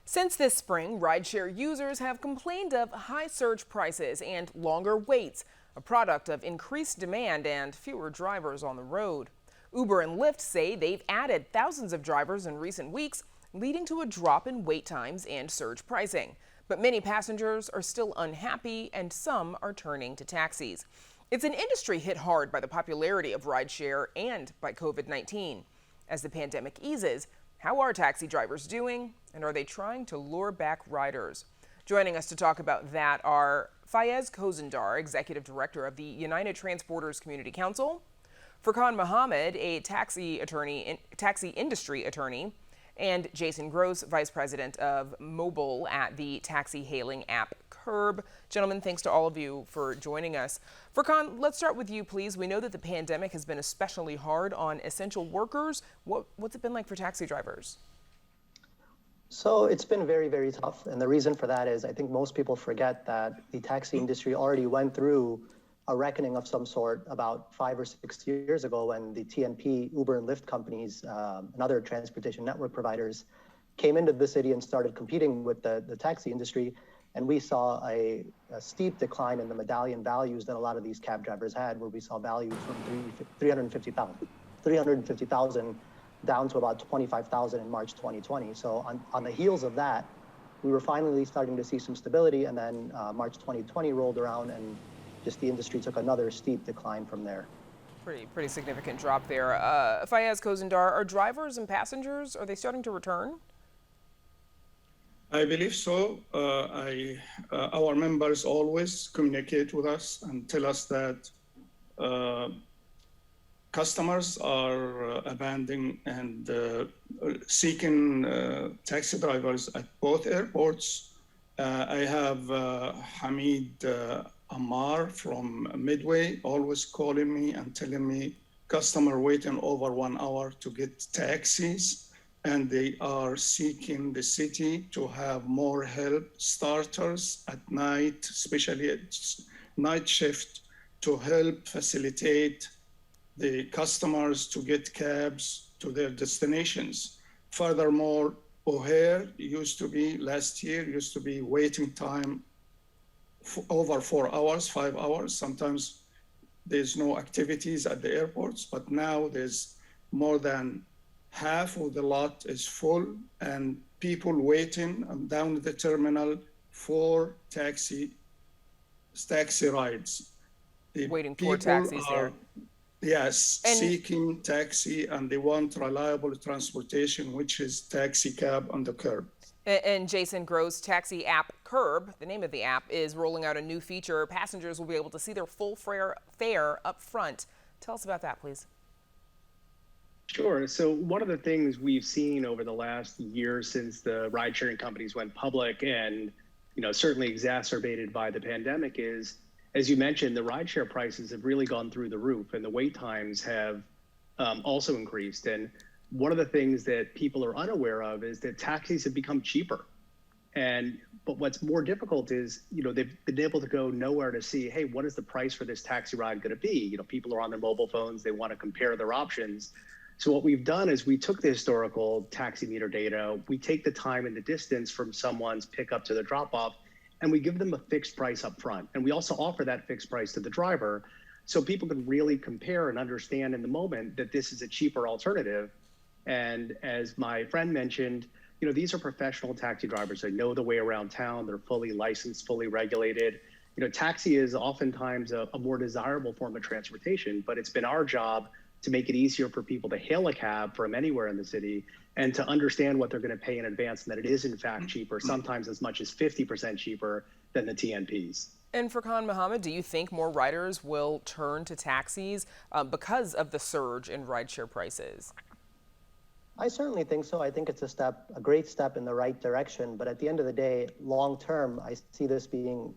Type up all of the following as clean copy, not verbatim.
Since this spring, rideshare users have complained of high surge prices and longer waits, a product of increased demand and fewer drivers on the road. Uber and Lyft say they've added thousands of drivers in recent weeks, leading to a drop in wait times and surge pricing. But many passengers are still unhappy and some are turning to taxis. It's an industry hit hard by the popularity of rideshare and by COVID-19. As the pandemic eases, how are taxi drivers doing, and are they trying to lure back riders? Joining us to talk about that are Fayez Kozendar, Executive Director of the United Transporters Community Council, Furqan Mohammed, a taxi industry attorney, and Jason Gross, Vice President of Mobile at the taxi hailing app Curb. Gentlemen, thanks to all of you for joining us. Furqan, let's start with you, please. We know that the pandemic has been especially hard on essential workers. What's it been like for taxi drivers? So it's been very, very tough. And the reason for that is I think most people forget that the taxi industry already went through a reckoning of some sort about 5 or 6 years ago when the TNP, Uber and Lyft companies, and other transportation network providers came into the city and started competing with the taxi industry. And we saw a steep decline in the medallion values that a lot of these cab drivers had, where we saw values from 350,000 down to about 25,000 in March 2020. So on the heels of that, we were finally starting to see some stability, and then March 2020 rolled around and just the industry took another steep decline from there. Pretty significant drop there. Fayez Kozendar, are drivers and passengers, are they starting to return? I believe so. Our members always communicate with us and tell us that customers are abandoning and seeking taxi drivers at both airports. I have Hamid Ammar from Midway always calling me and telling me customer waiting over 1 hour to get taxis, and they are seeking the city to have more help starters at night, especially at night shift, to help facilitate the customers to get cabs to their destinations. Furthermore, O'Hare last year used to be waiting time over 4 hours, 5 hours. Sometimes there's no activities at the airports, but now there's more than half of the lot is full and people waiting down the terminal for taxi rides. Waiting for taxis there. Yes, seeking taxi, and they want reliable transportation, which is taxi cab on the curb. And Jason Gross, taxi app Curb, the name of the app, is rolling out a new feature. Passengers will be able to see their full fare up front. Tell us about that, please. Sure. So one of the things we've seen over the last year since the ride-sharing companies went public, and certainly exacerbated by the pandemic, is, as you mentioned, the rideshare prices have really gone through the roof, and the wait times have also increased. And one of the things that people are unaware of is that taxis have become cheaper. But what's more difficult is, they've been able to go nowhere to see, hey, what is the price for this taxi ride going to be? People are on their mobile phones, they want to compare their options. So what we've done is we took the historical taxi meter data, we take the time and the distance from someone's pickup to the drop off, and we give them a fixed price up front. And we also offer that fixed price to the driver so people can really compare and understand in the moment that this is a cheaper alternative. And as my friend mentioned, these are professional taxi drivers. They know the way around town. They're fully licensed, fully regulated. Taxi is oftentimes a more desirable form of transportation, but it's been our job to make it easier for people to hail a cab from anywhere in the city and to understand what they're going to pay in advance, and that it is in fact cheaper, sometimes as much as 50% cheaper than the TNPs. And Furqan Mohammed, do you think more riders will turn to taxis because of the surge in rideshare prices? I certainly think so. I think it's a great step in the right direction. But at the end of the day, long term, I see this being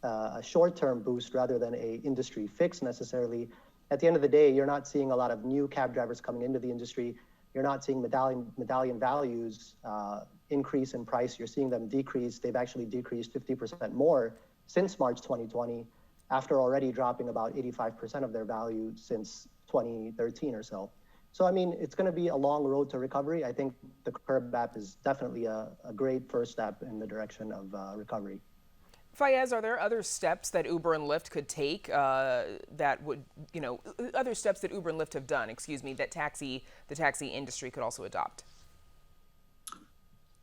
a short-term boost rather than a industry fix necessarily. At the end of the day, you're not seeing a lot of new cab drivers coming into the industry. You're not seeing medallion values increase in price. You're seeing them decrease. They've actually decreased 50% more since March 2020, after already dropping about 85% of their value since 2013 or so. So, I mean, it's going to be a long road to recovery. I think the Curb app is definitely a great first step in the direction of recovery. Fayez, are there other steps that Uber and Lyft could take that would, other steps that Uber and Lyft have done, that the taxi industry could also adopt?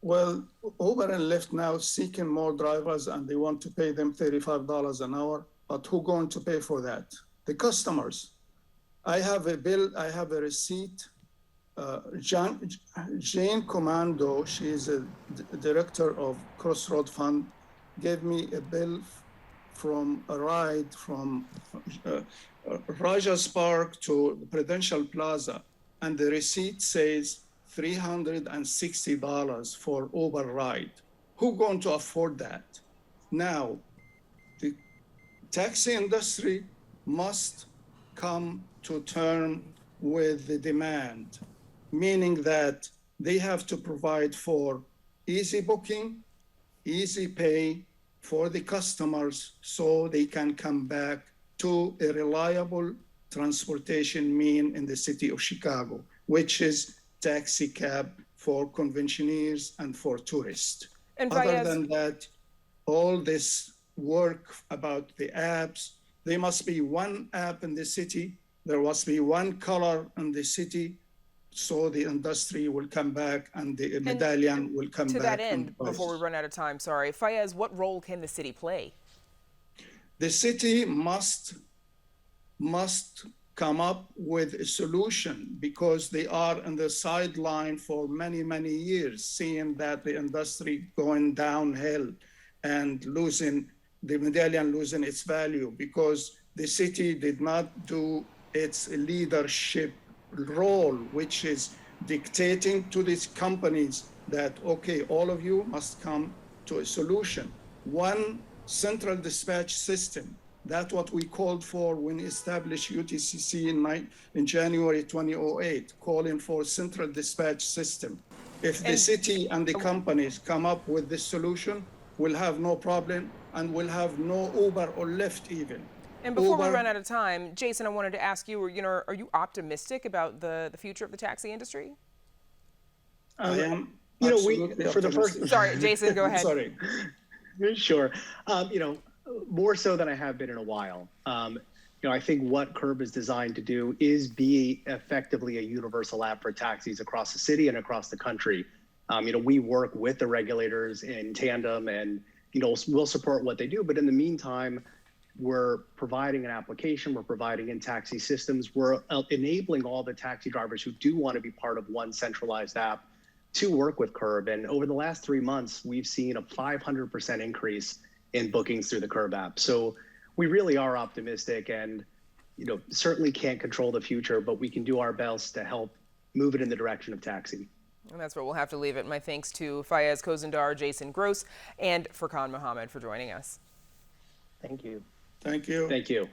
Well, Uber and Lyft now seeking more drivers and they want to pay them $35 an hour. But who's going to pay for that? The customers. I have a bill, I have a receipt. Jane Commando, she is a director of Crossroad Fund, gave me a bill from a ride from Rajas Park to Prudential Plaza. And the receipt says $360 for Uber ride. Who's going to afford that? Now, the taxi industry must come to terms with the demand, meaning that they have to provide for easy booking, easy pay for the customers so they can come back to a reliable transportation mean in the city of Chicago, which is taxi cab for conventioneers and for tourists. And Other Fayez, than that, all this work about the apps, there must be one app in the city, there must be one color in the city, so the industry will come back and the medallion will come back. to that end, before we run out of time, sorry, Fayez, what role can the city play? The city must come up with a solution because they are on the sideline for many, many years, seeing that the industry going downhill and losing the medallion, losing its value because the city did not do its leadership role, which is dictating to these companies that, okay, all of you must come to a solution. One central dispatch system. That's what we called for when we established UTCC in January 2008, calling for central dispatch system. If the city and the companies come up with this solution, we'll have no problem and we'll have no Uber or Lyft even. And before we run out of time, Jason, I wanted to ask you, are you optimistic about the future of the taxi industry? I am. For the first. Sorry, Jason, go ahead. Sorry. Sure. More so than I have been in a while. I think what Curb is designed to do is be effectively a universal app for taxis across the city and across the country. We work with the regulators in tandem and, we'll support what they do. But in the meantime, we're providing an application, we're providing in taxi systems, we're enabling all the taxi drivers who do want to be part of one centralized app to work with Curb. And over the last 3 months, we've seen a 500% increase in bookings through the Curb app. So we really are optimistic and, certainly can't control the future, but we can do our best to help move it in the direction of taxi. And that's where we'll have to leave it. My thanks to Fayez Kozendar, Jason Gross, and Furqan Mohammed for joining us. Thank you. Thank you. Thank you.